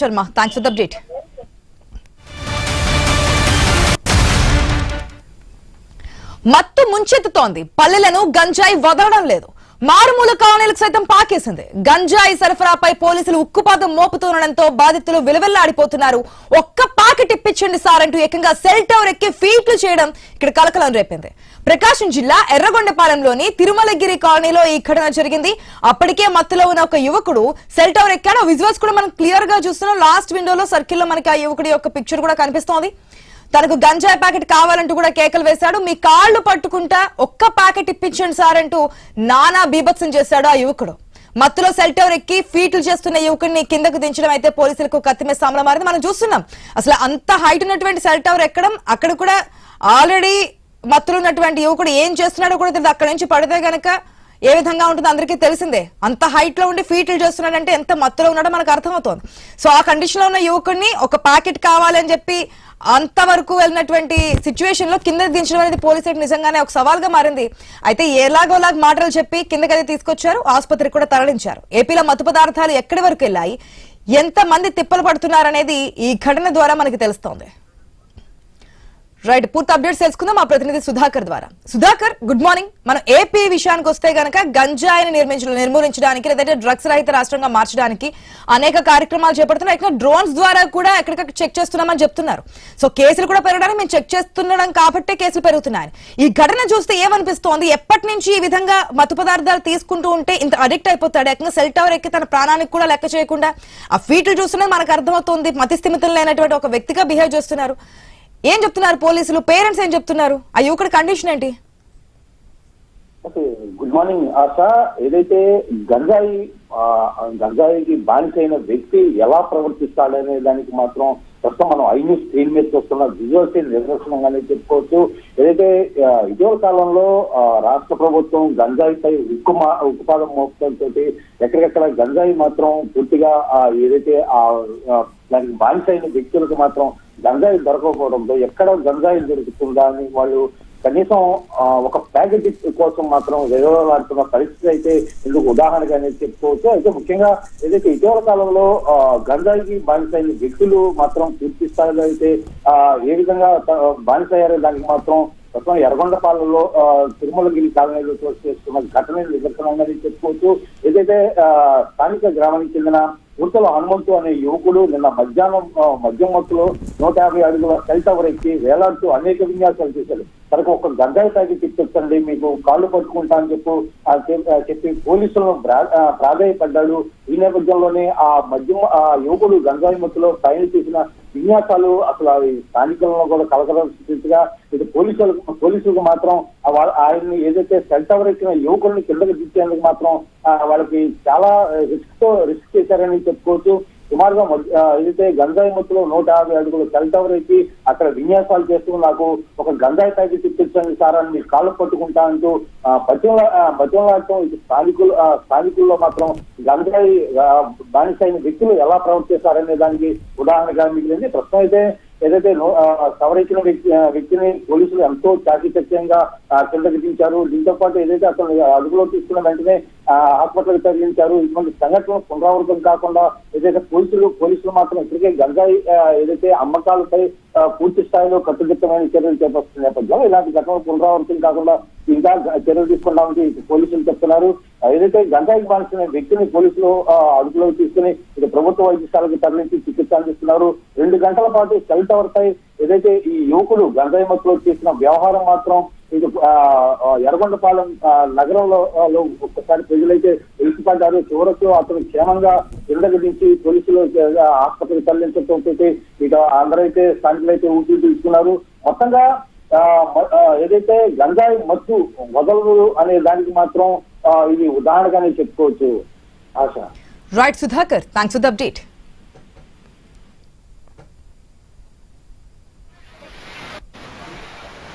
Sharma, thanks for the update. మత్తు ముంచెత్తుతోంది. పల్లెలను గంజాయి వదలడం లేదు. మారుమూల కాలనీలకు సైతం పాకేసింది. గంజాయి సరఫరాపై పోలీసులు ఉక్కుపాదం మోపుతుండడంతో బాధితులు విలవిల్లాడిపోతున్నారు. ఒక్క ప్యాకెట్ ఇప్పించండి సార్ అంటూ ఏకంగా సెల్ టవర్ ఎక్కి ఫీట్లు చేయడం ఇక్కడ కలకలం రేపింది. ప్రకాశం జిల్లా ఎర్రగొండపాలెంలోని తిరుమలగిరి కాలనీలో ఈ ఘటన జరిగింది. అప్పటికే మత్తులో ఉన్న ఒక యువకుడు సెల్ టవర్ ఎక్కాడు. విజువల్స్ కూడా మనం క్లియర్ గా చూస్తున్నాం. లాస్ట్ విండోలో సర్కిల్ లో మనకి ఆ యువకుడి యొక్క పిక్చర్ కూడా కనిపిస్తోంది. తనకు గంజాయి ప్యాకెట్ కావాలంటూ కూడా కేకలు వేశాడు. మీ కాళ్లు పట్టుకుంటా ఒక్క ప్యాకెట్ ఇప్పించండి సార్ అంటూ నానా బీభత్సం చేశాడు ఆ యువకుడు. మత్తులో సెల్ టవర్ ఎక్కి ఫీట్లు చేస్తున్న యువకుడిని కిందకు దించడం అయితే పోలీసులకు కత్తిమే సామల మారింది. మనం చూస్తున్నాం అసలు అంత హైట్ ఉన్నటువంటి సెల్ టవర్ ఎక్కడం, అక్కడ కూడా ఆల్రెడీ మత్తులో ఉన్నటువంటి యువకుడు ఏం చేస్తున్నాడో కూడా తెలియదు. అక్కడి నుంచి పడితే గనక ఏ విధంగా ఉంటుందో అందరికీ తెలిసిందే. అంత హైట్ లో ఉండి ఫీట్లు చేస్తున్నాడంటే ఎంత మత్తులో ఉన్నాడో మనకు అర్థమవుతోంది. సో ఆ కండిషన్ లో ఉన్న యువకుడిని ఒక ప్యాకెట్ కావాలని చెప్పి అంతవరకు వెళ్ళినటువంటి సిచ్యువేషన్ లో కింద దించడం అనేది పోలీసులకు నిజంగానే ఒక సవాల్గా మారింది. అయితే ఎలాగోలాగా మాటలు చెప్పి కిందకైతే తీసుకొచ్చారు, ఆసుపత్రికి కూడా తరలించారు. ఏపీలో మత్తు పదార్థాలు ఎక్కడి వరకు వెళ్ళాయి, ఎంత మంది తిప్పలు పడుతున్నారనేది ఈ ఘటన ద్వారా మనకి తెలుస్తోంది. రైట్, పూర్తి అప్డేట్స్ తెలుసుకుందాం మా ప్రతినిధి సుధాకర్ ద్వారా. Sudhakar, good morning. మనం ఏపీ విషయానికి వస్తే గనక గంజాయిని నిర్మూలించడానికి లేదంటే డ్రగ్స్ రహిత రాష్ట్రంగా మార్చడానికి అనేక కార్యక్రమాలు చేపడుతున్నారు. ఇక్కడ డ్రోన్స్ ద్వారా కూడా ఎక్కడికక్కడ చెక్ చేస్తున్నామని చెప్తున్నారు. సో కేసులు కూడా పెరగడానికి మేము చెక్ చేస్తుండడం కాబట్టే కేసులు పెరుగుతున్నాయి. ఈ ఘటన చూస్తే ఏమనిపిస్తోంది? ఎప్పటి నుంచి ఈ విధంగా మత్తు పదార్థాలు తీసుకుంటూ ఉంటే ఇంత అడిక్ట్ అయిపోతాడు? ఏకంగా సెల్ టవర్ ఎక్కి తన ప్రాణానికి కూడా లెక్క చేయకుండా ఆ ఫీట్లు చూస్తున్నది మనకు అర్థమవుతోంది. మతి స్థిమితం లేనటువంటి ఒక వ్యక్తిగా బిహేవ్ చేస్తున్నారు. ఏం చెప్తున్నారు పోలీసులు? పేరెంట్స్ ఏం చెప్తున్నారు? ఆ యువకుడి కండిషన్ ఏంటి? Good morning ASHA. ఏదైతే గంజాయికి బానిసైన వ్యక్తి ఎలా ప్రవర్తిస్తాడనే దానికి మాత్రం ప్రస్తుతం మనం ఐన్యూస్ స్క్రీన్ మీద చూస్తున్న విజువల్స్ నిదర్శనంగానే చెప్పుకోవచ్చు. ఏదైతే ఇటీవల కాలంలో రాష్ట్ర ప్రభుత్వం గంజాయిపై ఉక్కుపాదం మోపడంతో ఎక్కడికెక్కడ గంజాయి మాత్రం పూర్తిగా ఏదైతే దానికి బానిసైన వ్యక్తులకు మాత్రం గంజాయి దొరకకపోవడంతో ఎక్కడ గంజాయి దొరుకుతుందా అని వాళ్ళు కనీసం ఒక ప్యాకెట్ కోసం మాత్రం వెలువలాడుతున్న పరిస్థితి అయితే ఇందుకు ఉదాహరణగానే చెప్పుకోవచ్చు. అయితే ముఖ్యంగా ఏదైతే ఇటీవల కాలంలో గంజాయికి బానిసైన వ్యక్తులు మాత్రం పూర్తి స్థాయిలో అయితే ఏ విధంగా బానిసయ్యారో దానికి మాత్రం ప్రస్తుతం ఎర్రగొండపాలెంలో తిరుమలగిరి కాలనీలో చోటు చేసుకున్న ఘటన నిదర్శనంగానే చెప్పుకోవచ్చు. ఏదైతే స్థానిక గ్రామానికి చెందిన ఉర్తల హనుమంతు అనే యువకుడు నిన్న మద్యం మత్తులో 150 అడుగుల సెల్ టవర్ ఎక్కి వేలాడుతూ అనేక విన్యాసాలు చేశాడు. తనకు ఒక గంజాయి ప్యాకెట్ ఇప్పించండి, మీకు కాళ్ళు పట్టుకుంటా అని చెప్పి పోలీసులను ప్రాధాయపడ్డాడు. ఈ నేపథ్యంలోనే ఆ యువకుడు గంజాయి మత్తులో ఫైనల్ చేసిన విన్యాసాలు అసలు అవి స్థానికులను కూడా కలకలం సృష్టించగా ఇది పోలీసులకు మాత్రం ఆయన్ని ఏదైతే సెల్ టవర్ ఎక్కిన యువకుల్ని కిందకి దించేందుకు మాత్రం వాళ్ళకి చాలా రిస్క్ చేశారని చెప్పుకోవచ్చు. సుమారుగా ఏదైతే గంజాయి మత్తులో 150 అడుగులు సెల్ టవర్ ఎక్కి అక్కడ విన్యాసాలు చేస్తూ నాకు ఒక గంజాయి ప్యాకెట్ ఇప్పించండి సార్ అని మీరు కాళ్ళు పట్టుకుంటా అంటూ బతిమలాడటం ఇది స్థానికుల్లో మాత్రం గంజాయి బానిసైన వ్యక్తులు ఎలా ప్రవర్తిస్తారనే దానికి ఉదాహరణగా మిగిలింది. ప్రస్తుతం అయితే ఏదైతే టవర్ ఎక్కిన వ్యక్తిని పోలీసులు ఎంతో చాకచక్యంగా కిందకి దించారు. దీంతో పాటు ఏదైతే అతను అదుపులో తీసుకున్న వెంటనే హాస్పిటల్కి తరలించారు. ఇటువంటి సంఘటనలు పునరావృతం కాకుండా ఏదైతే పోలీసులు మాత్రం ఇప్పటికే గంజాయి ఏదైతే అమ్మకాలపై పూర్తి స్థాయిలో కట్టుదిట్టమైన చర్యలు చేపడుతున్న నేపథ్యంలో ఇలాంటి ఘటనలు పునరావృతం కాకుండా ఇంకా చర్యలు తీసుకుంటామని పోలీసులు చెప్తున్నారు. ఏదైతే గంజాయికి బానిసిన వ్యక్తిని పోలీసులు అదుపులోకి తీసుకుని ఇది ప్రభుత్వ వైద్యశాలకు తరలించి చికిత్స అందిస్తున్నారు. 2 గంటల పాటు సెల్ టవర్ పై ఏదైతే ఈ యువకుడు గంజాయి మత్తులో చేసిన వ్యవహారం మాత్రం ఇది ఎర్రగొండపాలెం నగరంలో ఒక్కసారి ప్రజలైతే వెలిసిపడ్డారు. చివరకు అతను క్షేమంగా కిందకి దించి పోలీసులు ఆసుపత్రికి తరలించడంతో ఇక అందరైతే స్థానికులైతే ఊపిరి తీసుకున్నారు. మొత్తంగా ఏదైతే గంజాయి మత్తు వదలరు అనే దానికి మాత్రం ఇది ఉదాహరణగానే చెప్పుకోవచ్చు. ఆశ. Right Sudhakar, thanks for the update.